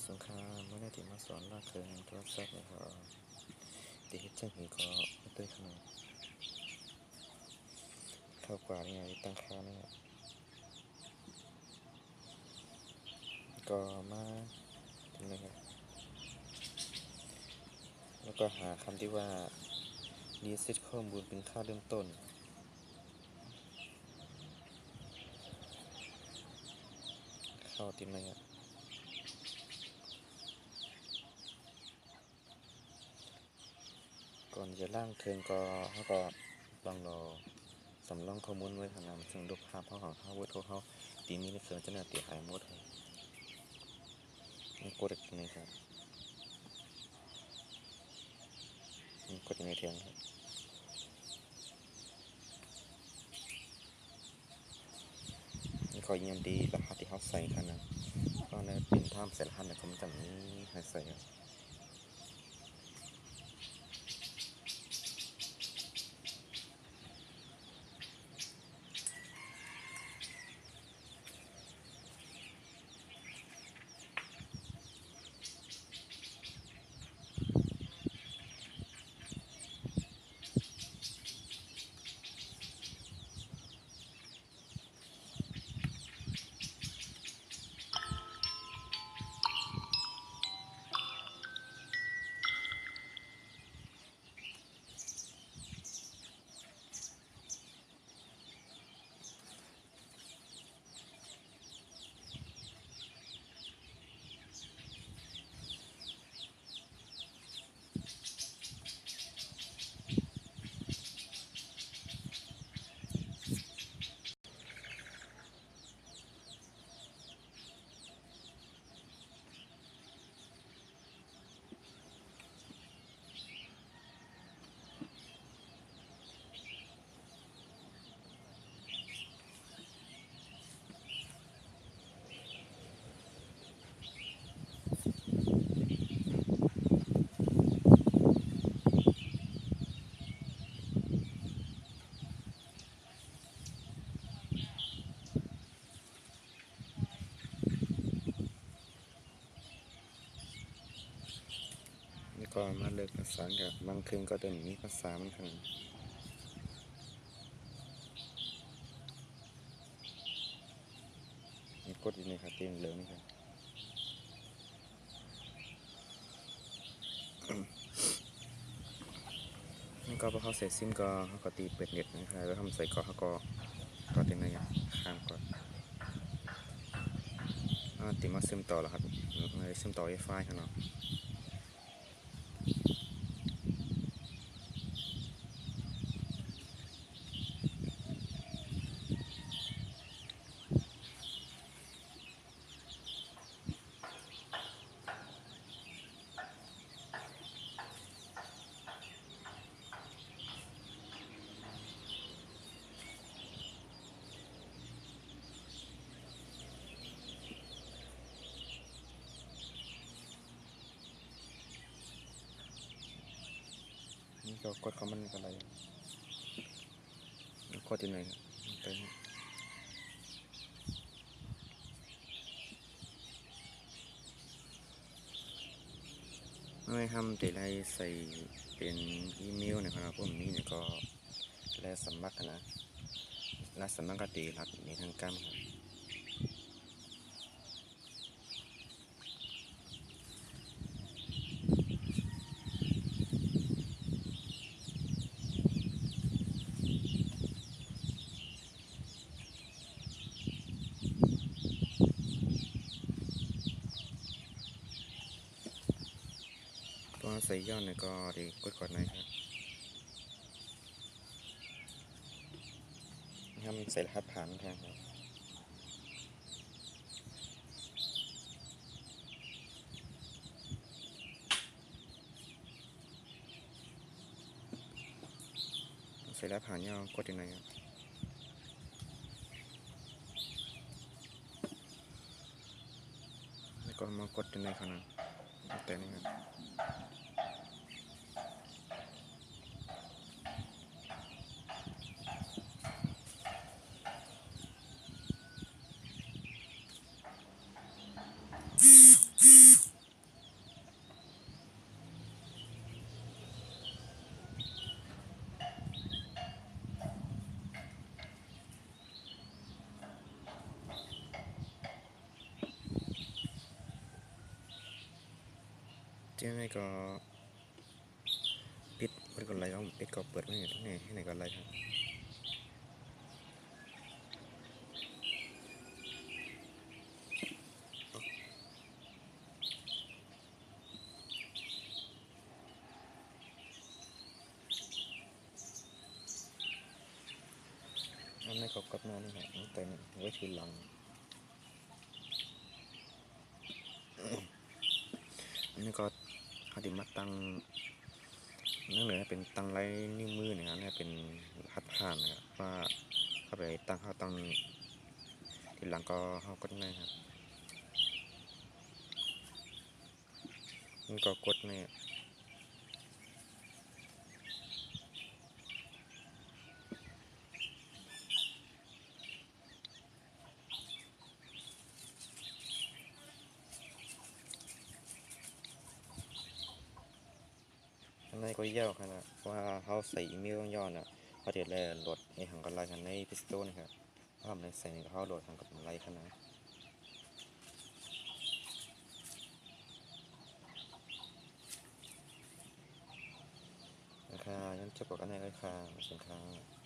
สงครามเมื่อได้ที่มาสอนลากเคิงโทรศัพท์นะครับตีฮิตจังหีก็ด้วยขนมเข้ากว่าเนี่ยตั้งค่าเนี่ยก็มาทำไงครับแล้วก็หาคำที่ว่ารีเซ็ตข้อมูลเป็นค่าเริ่มต้นเข้าติดไหมครับก่อนจะล่างเทิงก็เขาก็ลองรอสำรองข้อมูลไว้ขนาดถึงรูปภาพเขาของเขาเวิร์ดเขาตีมีในเครื่องจะน่าตีหายหมดเลยนี่กดอีกทีครับนี่กดในเทียงครับนี่ขอยืนดีรหัสที่เขาใส่ขนาดก็ในเป็นท่ามใส่รหัสเนี่ยผมจำนี้ให้ใส่ครับนี่ก็มาเลิกภาษากับบางคืนก็เดินมีภาษามันขนาดนี่กดอยู่ในขาเตียงเหลืองนี่ครับนี่ก็พอเขาเสร็จซิมก็เขาก็ตีเป็ดเน็ตนะครับแล้วทำใส่ก็เขาก็เต็มเลยข้ามก่อนติมาซึมต่อแล้วครับซึมต่อ Wi-Fi ครับเนาะนี่ก็กดคอมมันกันเลยกดที่ไหนครับไม่ทำแต่ไรใส่เป็นอีเมลนะครับผมนี่เนี่ยก็และสมัครนะและสมัครก็ตีรับในทางการครับตัวใส่ย้อนเนี่ยก็ดีกดก่อนนะครับทำใส่รหัสผ่านครับใส่รหัสผ่านย่อกดที่ไหนครับแล้วก็มากดที่ไหนครับนะแต่นี่ครับ เจ้าไหนก็ปิดเปิดก่อนไลค์ครับปิดก็เปิดไว้อยู่ที่ไหนให้ไหนก่อนไลค์ครับอันนี้ก็กดมานี่ครับแต่ไว้ทีหลังอันนี้ก็เขาดิมาตั้งนั่นเลยเป็นตั้งไลค์นิ้วมือนะครับนี่เป็นหัดผ่านนะครับว่าเข้าไปตั้งเขาตั้งทีหลังก็เขากดง่ายครับนี่ก็กดเนี่ยอันนี้ก็เย่าครับว่าเขาใส่อีเมลย้อนอ่ะเขาเดี๋ยวแลโหลดไอ้หังกันไลค์กันในพิสโต้นะครับเขาทำในใส่ในเขาโหลดหังกับไลค์ขนาดนะคะงั้นจบกันในเลยค่ะขอบคุณค่ะ